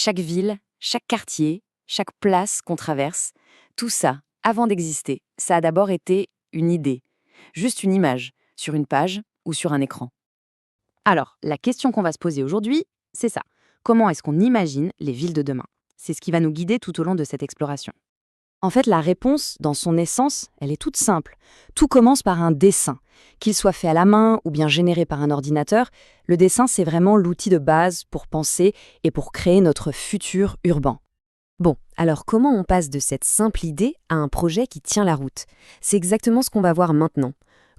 chaque ville, chaque quartier, chaque place qu'on traverse, tout ça, avant d'exister, ça a d'abord été une idée, juste une image, sur une page ou sur un écran. Alors, la question qu'on va se poser aujourd'hui, c'est ça. Comment est-ce qu'on imagine les villes de demain? C'est ce qui va nous guider tout au long de cette exploration. En fait, la réponse, dans son essence, elle est toute simple. Tout commence par un dessin. Qu'il soit fait à la main ou bien généré par un ordinateur, le dessin, c'est vraiment l'outil de base pour penser et pour créer notre futur urbain. Bon, alors comment on passe de cette simple idée à un projet qui tient la route? C'est exactement ce qu'on va voir maintenant.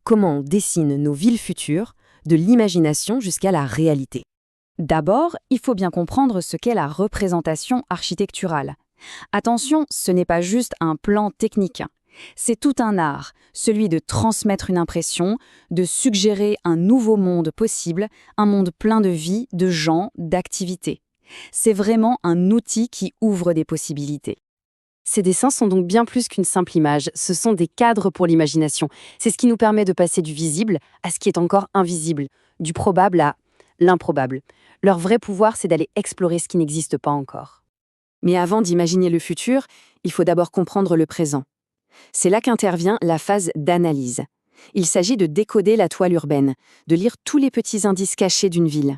Comment on dessine nos villes futures, de l'imagination jusqu'à la réalité. D'abord, il faut bien comprendre ce qu'est la représentation architecturale. Attention, ce n'est pas juste un plan technique. C'est tout un art, celui de transmettre une impression, de suggérer un nouveau monde possible, un monde plein de vie, de gens, d'activités. C'est vraiment un outil qui ouvre des possibilités. Ces dessins sont donc bien plus qu'une simple image, ce sont des cadres pour l'imagination. C'est ce qui nous permet de passer du visible à ce qui est encore invisible, du probable à l'improbable. Leur vrai pouvoir, c'est d'aller explorer ce qui n'existe pas encore. Mais avant d'imaginer le futur, il faut d'abord comprendre le présent. C'est là qu'intervient la phase d'analyse. Il s'agit de décoder la toile urbaine, de lire tous les petits indices cachés d'une ville.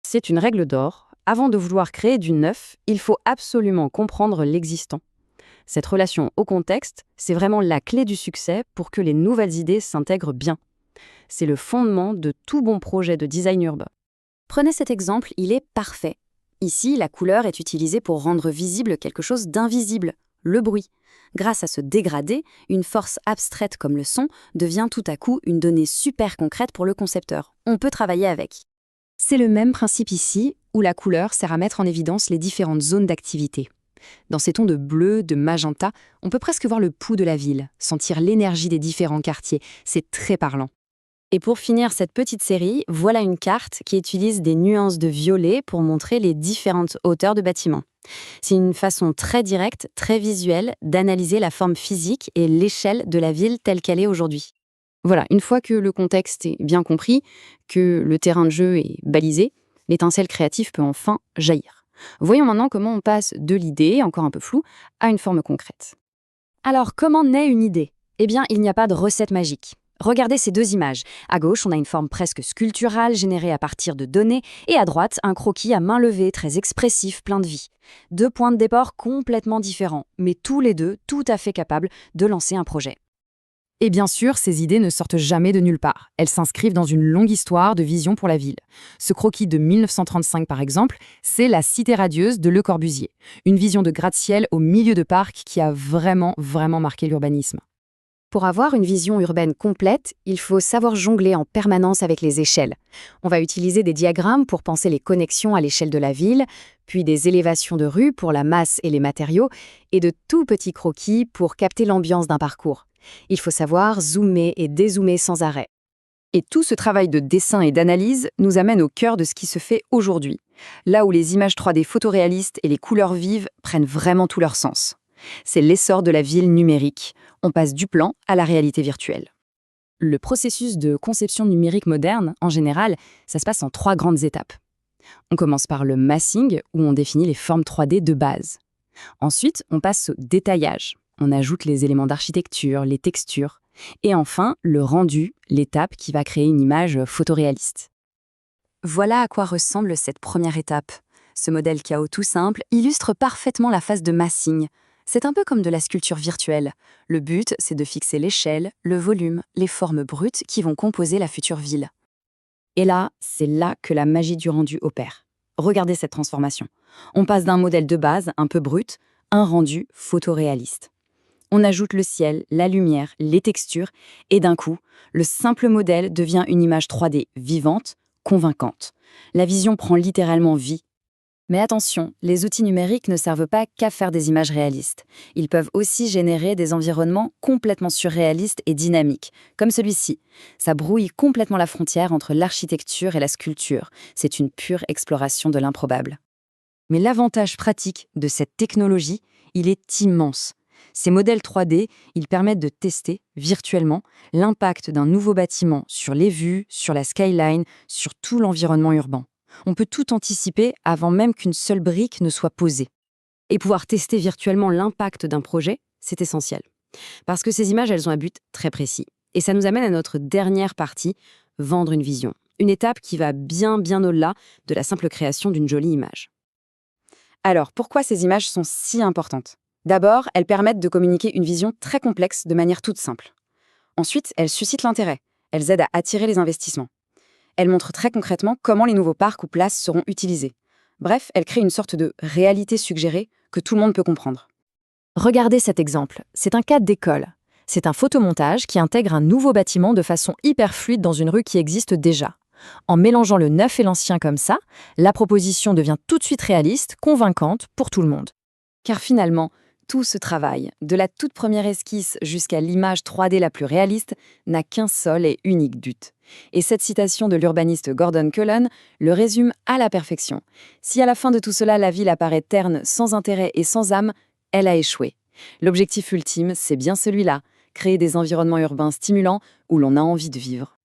C'est une règle d'or. Avant de vouloir créer du neuf, il faut absolument comprendre l'existant. Cette relation au contexte, c'est vraiment la clé du succès pour que les nouvelles idées s'intègrent bien. C'est le fondement de tout bon projet de design urbain. Prenez cet exemple, il est parfait. Ici, la couleur est utilisée pour rendre visible quelque chose d'invisible, le bruit. Grâce à ce dégradé, une force abstraite comme le son devient tout à coup une donnée super concrète pour le concepteur. On peut travailler avec. C'est le même principe ici, où la couleur sert à mettre en évidence les différentes zones d'activité. Dans ces tons de bleu, de magenta, on peut presque voir le pouls de la ville, sentir l'énergie des différents quartiers. C'est très parlant. Et pour finir cette petite série, voilà une carte qui utilise des nuances de violet pour montrer les différentes hauteurs de bâtiments. C'est une façon très directe, très visuelle, d'analyser la forme physique et l'échelle de la ville telle qu'elle est aujourd'hui. Voilà, une fois que le contexte est bien compris, que le terrain de jeu est balisé, l'étincelle créative peut enfin jaillir. Voyons maintenant comment on passe de l'idée, encore un peu floue, à une forme concrète. Alors, comment naît une idée? Eh bien, il n'y a pas de recette magique. Regardez ces deux images. À gauche, on a une forme presque sculpturale générée à partir de données, et à droite, un croquis à main levée, très expressif, plein de vie. Deux points de départ complètement différents, mais tous les deux tout à fait capables de lancer un projet. Et bien sûr, ces idées ne sortent jamais de nulle part. Elles s'inscrivent dans une longue histoire de vision pour la ville. Ce croquis de 1935, par exemple, c'est la Cité radieuse de Le Corbusier. Une vision de gratte-ciel au milieu de parc qui a vraiment marqué l'urbanisme. Pour avoir une vision urbaine complète, il faut savoir jongler en permanence avec les échelles. On va utiliser des diagrammes pour penser les connexions à l'échelle de la ville, puis des élévations de rue pour la masse et les matériaux, et de tout petits croquis pour capter l'ambiance d'un parcours. Il faut savoir zoomer et dézoomer sans arrêt. Et tout ce travail de dessin et d'analyse nous amène au cœur de ce qui se fait aujourd'hui, là où les images 3D photoréalistes et les couleurs vives prennent vraiment tout leur sens. C'est l'essor de la ville numérique. On passe du plan à la réalité virtuelle. Le processus de conception numérique moderne, en général, ça se passe en 3 grandes étapes. On commence par le massing, où on définit les formes 3D de base. Ensuite, on passe au détaillage. On ajoute les éléments d'architecture, les textures. Et enfin, le rendu, l'étape qui va créer une image photoréaliste. Voilà à quoi ressemble cette première étape. Ce modèle chaos tout simple illustre parfaitement la phase de massing. C'est un peu comme de la sculpture virtuelle. Le but, c'est de fixer l'échelle, le volume, les formes brutes qui vont composer la future ville. Et là, c'est là que la magie du rendu opère. Regardez cette transformation. On passe d'un modèle de base, un peu brut, à un rendu photoréaliste. On ajoute le ciel, la lumière, les textures, et d'un coup, le simple modèle devient une image 3D vivante, convaincante. La vision prend littéralement vie. Mais attention, les outils numériques ne servent pas qu'à faire des images réalistes. Ils peuvent aussi générer des environnements complètement surréalistes et dynamiques, comme celui-ci. Ça brouille complètement la frontière entre l'architecture et la sculpture. C'est une pure exploration de l'improbable. Mais l'avantage pratique de cette technologie, il est immense. Ces modèles 3D, ils permettent de tester, virtuellement, l'impact d'un nouveau bâtiment sur les vues, sur la skyline, sur tout l'environnement urbain. On peut tout anticiper avant même qu'une seule brique ne soit posée. Et pouvoir tester virtuellement l'impact d'un projet, c'est essentiel. Parce que ces images, elles ont un but très précis. Et ça nous amène à notre dernière partie, vendre une vision. Une étape qui va bien au-delà de la simple création d'une jolie image. Alors, pourquoi ces images sont si importantes? D'abord, elles permettent de communiquer une vision très complexe de manière toute simple. Ensuite, elles suscitent l'intérêt. Elles aident à attirer les investissements. Elles montrent très concrètement comment les nouveaux parcs ou places seront utilisés. Bref, elles créent une sorte de réalité suggérée que tout le monde peut comprendre. Regardez cet exemple, c'est un cas d'école. C'est un photomontage qui intègre un nouveau bâtiment de façon hyper fluide dans une rue qui existe déjà. En mélangeant le neuf et l'ancien comme ça, la proposition devient tout de suite réaliste, convaincante pour tout le monde. Car finalement, tout ce travail, de la toute première esquisse jusqu'à l'image 3D la plus réaliste, n'a qu'un seul et unique but. Et cette citation de l'urbaniste Gordon Cullen le résume à la perfection. Si à la fin de tout cela la ville apparaît terne, sans intérêt et sans âme, elle a échoué. L'objectif ultime, c'est bien celui-là, créer des environnements urbains stimulants où l'on a envie de vivre.